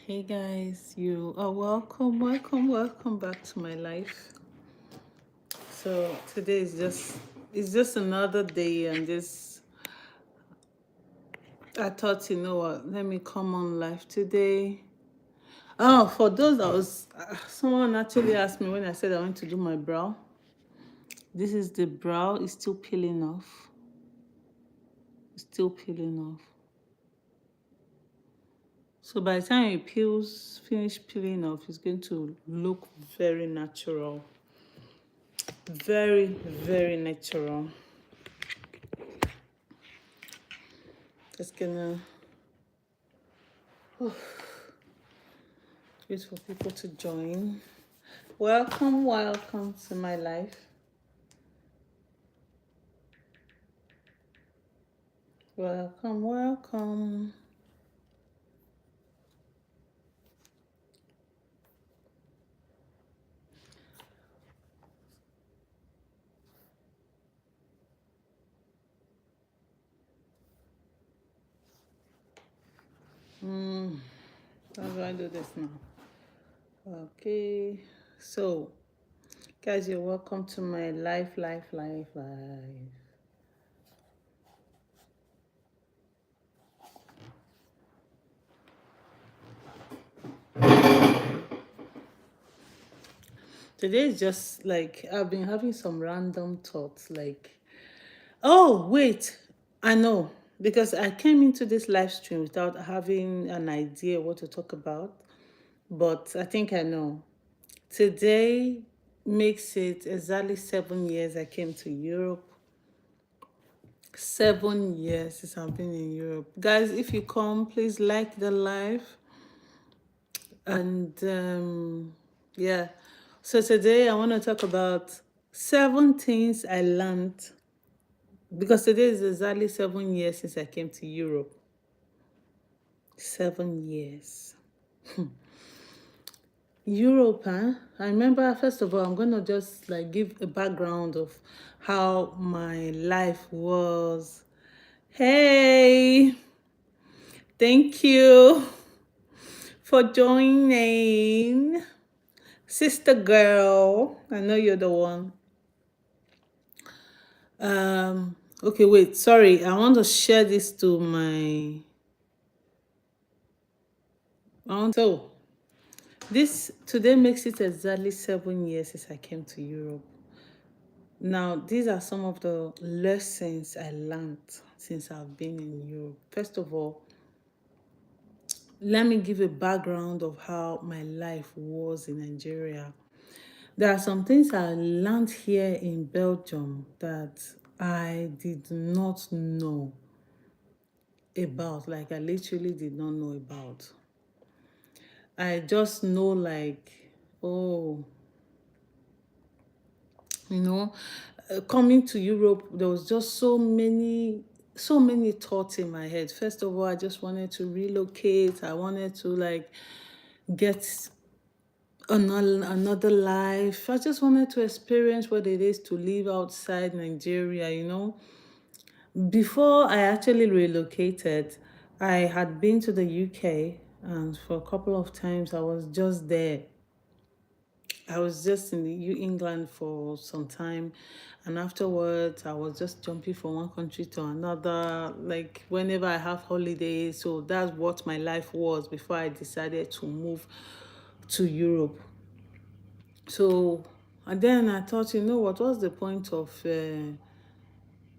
Hey guys, you are welcome back to my life. So today is just another day, and this I thought, what, let me come on live today. Oh, for those that was someone actually asked me when I said I want to do my brow. This is the brow, it's still peeling off. It's still peeling off. So by the time it finish peeling off, it's going to look very natural. Very, very natural. Just gonna wait for people to join. Welcome to my life. Welcome. How do I do this now? Okay. So, guys, you're welcome to my life. Today is just like I've been having some random thoughts, like, oh, wait, I know. Because I came into this live stream without having an idea what to talk about. But I think I know. Today makes it exactly 7 years I came to Europe. 7 years since I've been in Europe. Guys, if you come, please like the live. And yeah. So today I want to talk about 7 things I learned, because today is exactly 7 years since I came to Europe. 7 years. Europe, huh? I remember, first of all, I'm gonna just like give a background of how my life was. Hey, thank you for joining, sister girl. I know you're the one. Okay, wait, sorry. I want to share this to my. So, this today makes it exactly 7 years since I came to Europe. Now, these are some of the lessons I learned since I've been in Europe. First of all, let me give a background of how my life was in Nigeria. There are some things I learned here in Belgium that I did not know about. Like, I literally did not know about. I just know, like, oh, you know coming to Europe, there was just so many thoughts in my head. First of all, I just wanted to relocate. I wanted to like get another life. I just wanted to experience what it is to live outside Nigeria. Before I actually relocated, I had been to the UK, and for a couple of times I was just there. I was just in the England for some time, and afterwards I was just jumping from one country to another, like whenever I have holidays. So that's what my life was before I decided to move to Europe. So, and then I thought, what's the point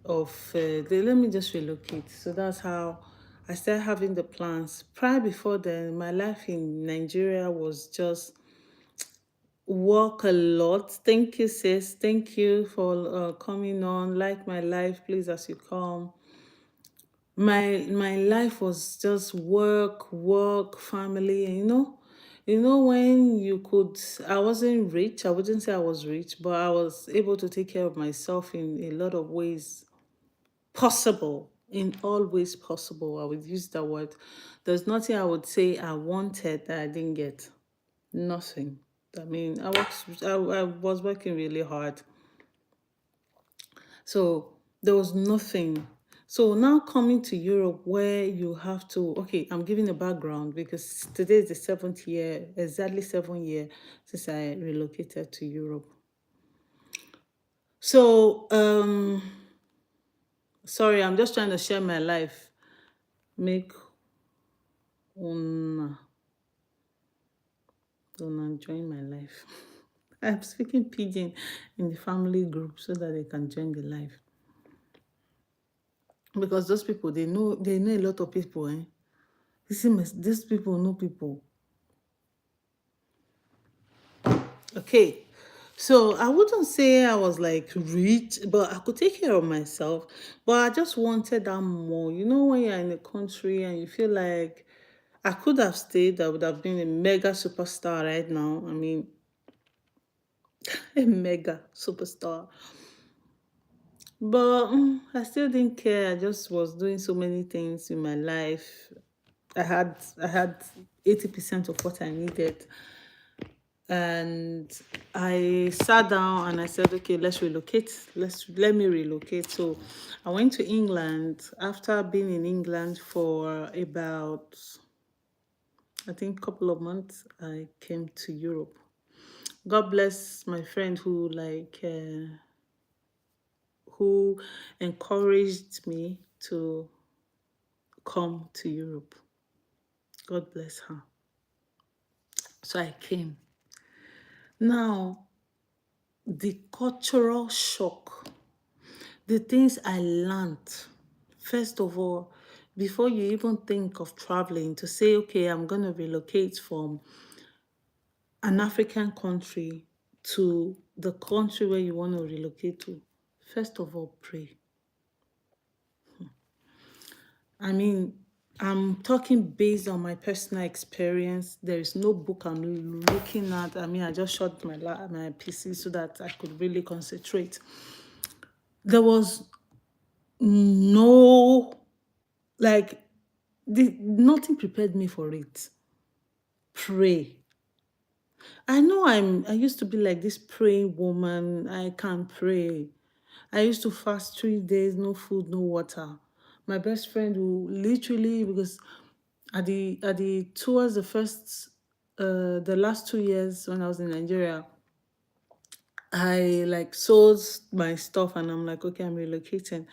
let me just relocate. So that's how I started having the plans. Prior before then, my life in Nigeria was just work a lot. Thank you, sis. Thank you for coming on. Like my life, please, as you come. My life was just work, family. And when you could. I wasn't rich. I wouldn't say I was rich, but I was able to take care of myself in a lot of ways possible. In all ways possible, I would use that word. There's nothing I would say I wanted that I didn't get. Nothing. I mean, I was working really hard. So there was nothing. So now coming to Europe, where you have to, okay, I'm giving a background because today is the 7th year, exactly 7 year since I relocated to Europe. So, sorry, I'm just trying to share my life. Make una, una join my life. I'm speaking pidgin in the family group so that they can join the life. Because those people, they know a lot of people, eh? These people know people. Okay. So I wouldn't say I was like rich, but I could take care of myself. But I just wanted that more. You know, when you're in a country and you feel like I could have stayed, I would have been a mega superstar right now. I mean, a mega superstar. But I still didn't care. I just was doing so many things in my life. I had 80% of what I needed. And I sat down and I said, okay, let's relocate. Let me relocate. So I went to England. After being in England for about, I think, couple of months, I came to Europe. God bless my friend who encouraged me to come to Europe. God bless her. So I came. Now, the cultural shock, the things I learned, first of all, before you even think of traveling, to say, okay, I'm going to relocate from an African country to the country where you want to relocate to, first of all, pray. I mean, I'm talking based on my personal experience. There is no book I'm looking at. I mean, I just shut my PC so that I could really concentrate. There was no, like, nothing prepared me for it. Pray. I used to be like this praying woman. I can't pray. I used to fast 3 days, no food, no water. My best friend who literally, because at the towards the last 2 years when I was in Nigeria, I like sold my stuff and I'm like, okay, I'm relocating.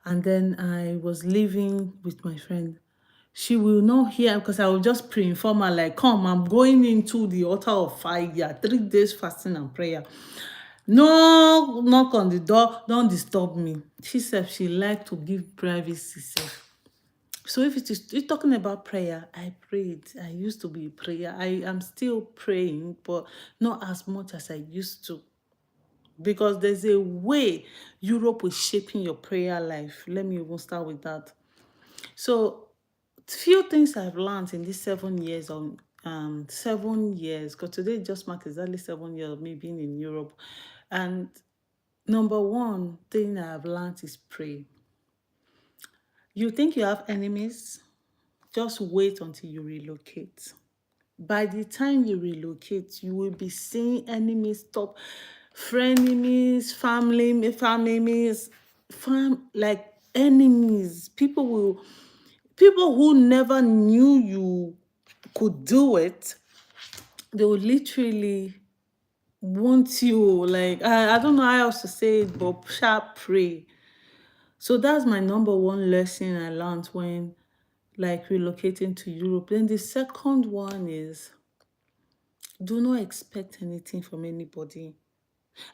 And then I was living with my friend. She will not hear because I will just pre-inform her, like, come, I'm going into the altar of fire, 3 days fasting and prayer. No, knock on the door, don't disturb me. She said she like to give privacy. Sef. So if it is you're talking about prayer, I prayed. I used to be a prayer. I am still praying, but not as much as I used to. Because there's a way Europe is shaping your prayer life. Let me even start with that. So few things I've learned in these 7 years, 7 years, because today just marks exactly 7 years of me being in Europe. And number one thing I've learned is pray. You think you have enemies? Just wait until you relocate. By the time you relocate, you will be seeing enemies stop, frenemies, like enemies. People who never knew you could do it, they will literally want you. Like, I don't know how else to say it, but sharp pray. So that's my number one lesson I learned when like relocating to Europe. Then the second one is do not expect anything from anybody.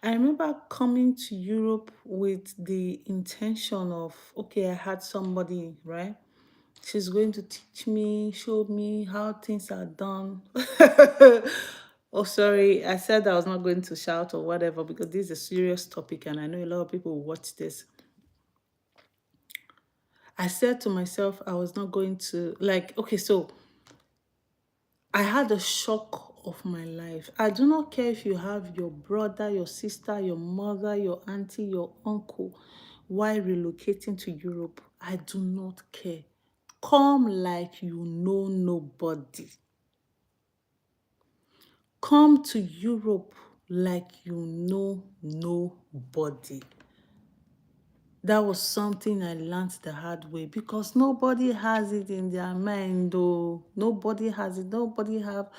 I remember coming to Europe with the intention of, okay, I had somebody, right? She's going to teach me, show me how things are done. Oh, sorry, I said I was not going to shout or whatever because this is a serious topic and I know a lot of people will watch this. I said to myself, I was not going to, like, okay, so I had a shock of my life. I do not care if you have your brother, your sister, your mother, your auntie, your uncle while relocating to Europe. I do not care. Come like you know nobody. Come to Europe like you know nobody. That was something I learned the hard way because nobody has it in their mind, though. Nobody has it. Nobody have,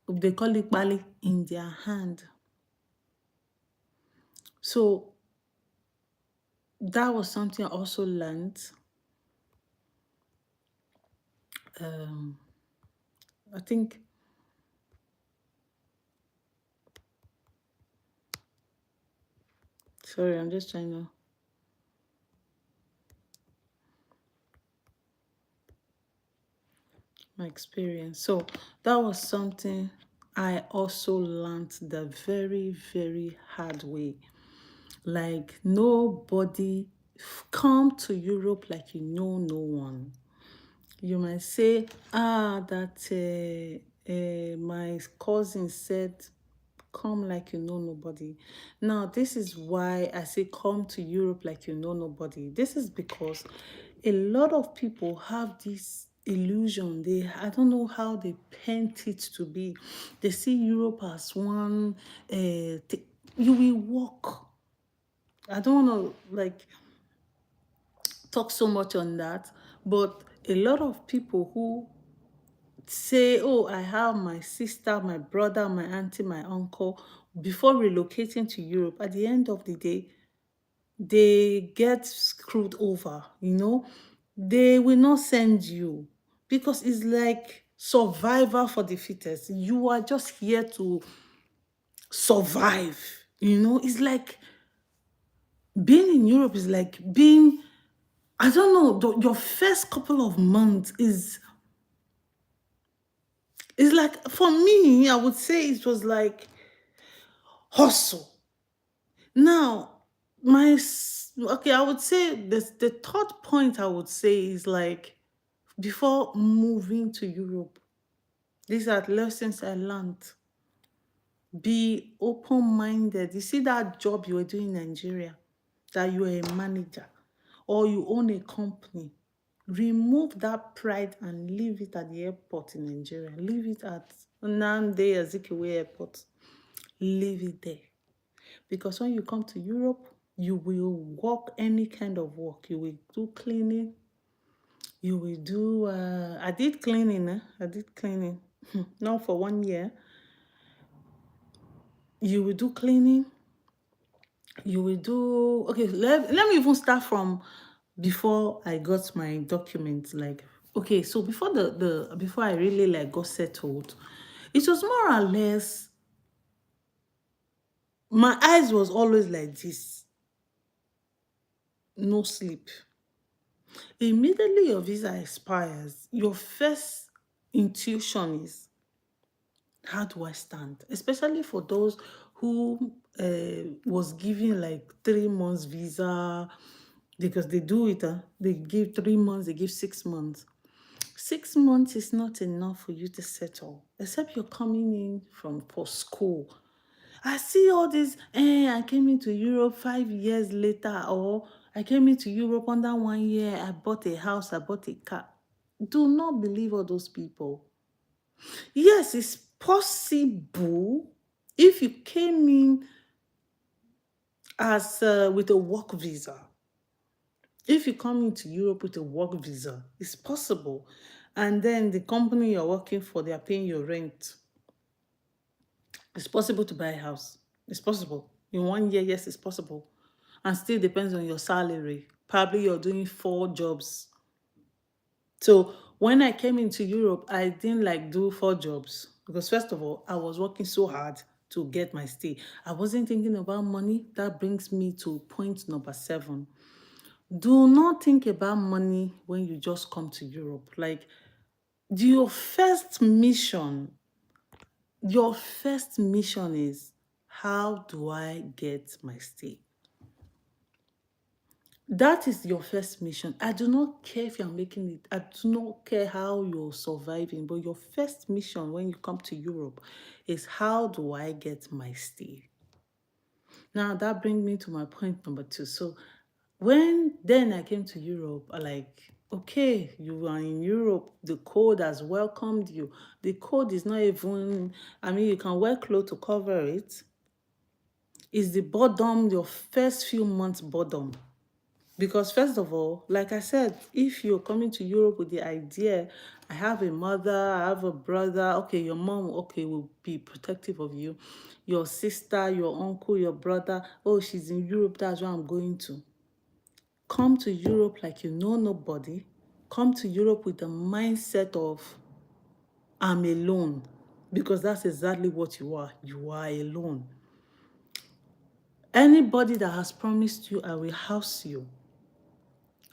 they call it bali, in their hand. So that was something I also learned. Um, I think, sorry, I'm just trying to, my experience. So that was something I also learned the very, very hard way. Like nobody come to Europe like you know no one. You might say, that my cousin said, come like you know nobody. Now, this is why I say come to Europe like you know nobody. This is because a lot of people have this illusion. I don't know how they paint it to be. They see Europe as one, you will walk. I don't want to like talk so much on that, but a lot of people who say, oh, I have my sister, my brother, my auntie, my uncle, before relocating to Europe, at the end of the day, they get screwed over, They will not send you because it's like survivor for the fittest. You are just here to survive, It's like being in Europe is like being, I don't know, your first couple of months is, it's like, for me, I would say it was like hustle. Now, okay, I would say this, the third point I would say is like before moving to Europe, these are lessons I learned. Be open-minded. You see that job you were doing in Nigeria, that you are a manager or you own a company. Remove that pride and leave it at the airport in Nigeria. Leave it at Nnamdi Azikiwe Airport. Leave it there. Because when you come to Europe, you will work any kind of work. You will do cleaning. You will do, I did cleaning. I did cleaning. Not for 1 year. You will do cleaning. You will do, okay, let me even start from before I got my documents. Like, okay, so before before I really like got settled, it was more or less, my eyes was always like this, no sleep. Immediately your visa expires, your first intuition is, how do I stand? Especially for those who was given like 3 months visa, because they do it. They give 3 months, they give 6 months. 6 months is not enough for you to settle, except you're coming in for school. I see all this, I came into Europe 5 years later, or I came into Europe under 1 year, I bought a house, I bought a car. Do not believe all those people. Yes, it's possible if you came in as with a work visa. If you come into Europe with a work visa, it's possible. And then the company you're working for, they are paying your rent. It's possible to buy a house. It's possible. In 1 year, yes, it's possible. And still depends on your salary. Probably you're doing 4 jobs. So when I came into Europe, I didn't like do 4 jobs because first of all, I was working so hard to get my stay. I wasn't thinking about money. That brings me to point number 7. Do not think about money when you just come to Europe. Like your first mission, is, how do I get my stay? That is your first mission. I do not care if you're making it. I do not care how you're surviving. But your first mission when you come to Europe is, how do I get my stay? Now that brings me to my point number 2. So when then I came to Europe, I like, okay, you are in Europe. The code has welcomed you. The code is not even, I mean, you can wear clothes to cover it. It's the boredom, your first few months boredom. Because first of all, like I said, if you're coming to Europe with the idea, I have a mother, I have a brother, okay, your mom, okay, will be protective of you. Your sister, your uncle, your brother, oh, she's in Europe, that's where I'm going to. Come to Europe like you know nobody. Come to Europe with the mindset of I'm alone. Because that's exactly what you are. You are alone. Anybody that has promised you, I will house you.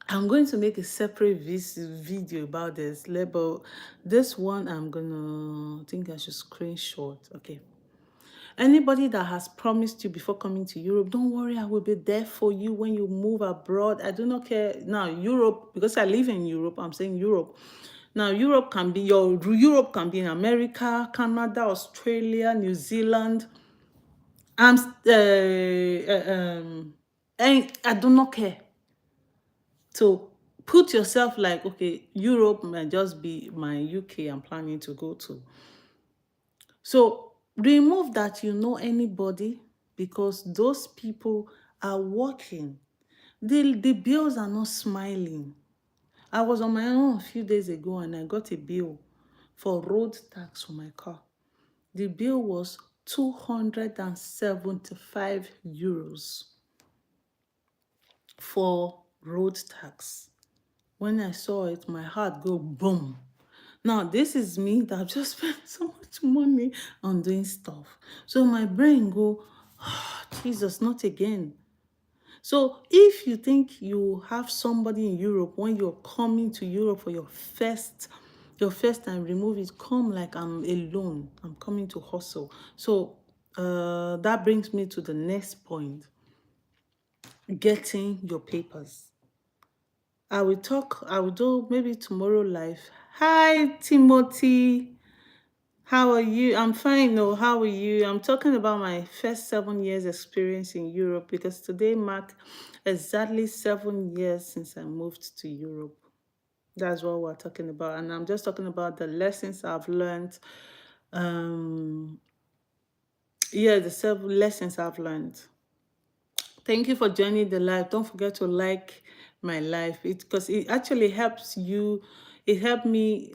I'm going to make a separate video about this label. This one I'm gonna think I should screenshot. Okay. Anybody that has promised you before coming to Europe, don't worry, I will be there for you when you move abroad. I do not care. Now, Europe, because I live in Europe, I'm saying Europe. Now, Europe can be in America, Canada, Australia, New Zealand. I'm and I do not care. So put yourself like, okay, Europe might just be my UK I'm planning to go to. So remove that you know anybody, because those people are working. The bills are not smiling. I was on my own a few days ago and I got a bill for road tax for my car. The bill was 275 euros for road tax. When I saw it, my heart go boom. Now, this is me that I've just spent so much money on doing stuff. So my brain go, oh, Jesus, not again. So if you think you have somebody in Europe, when you're coming to Europe for your first time, remove it. Come like I'm alone. I'm coming to hustle. So that brings me to the next point. Getting your papers. I will do maybe tomorrow live. Hi, Timothy. How are you? I'm fine. No, how are you? I'm talking about my first 7 years experience in Europe because today marked exactly 7 years since I moved to Europe. That's what we're talking about. And I'm just talking about the lessons I've learned. Um, yeah, the 7 lessons I've learned. Thank you for joining the live. Don't forget to like my live, because it actually helps you. It helped me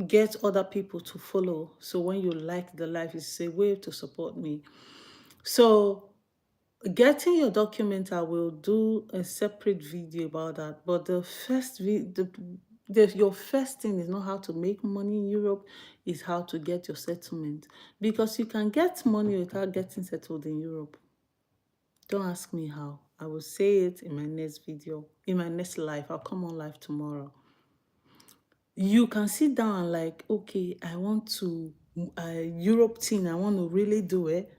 get other people to follow. So when you like the live, it's a way to support me. So getting your document, I will do a separate video about that. But the your first thing is not how to make money in Europe, is how to get your settlement. Because you can get money without getting settled in Europe. Don't ask me how. I will say it in my next video, in my next live. I'll come on live tomorrow. You can sit down and like, okay, I want to, Europe thing, I want to really do it.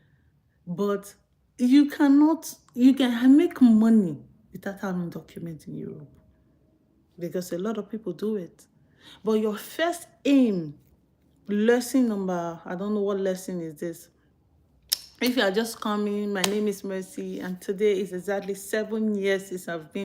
But you can make money without having documents in Europe. Because a lot of people do it. But your first aim, lesson number, I don't know what lesson is this. If you are just coming, my name is Mercy, and today is exactly 7 years since I've been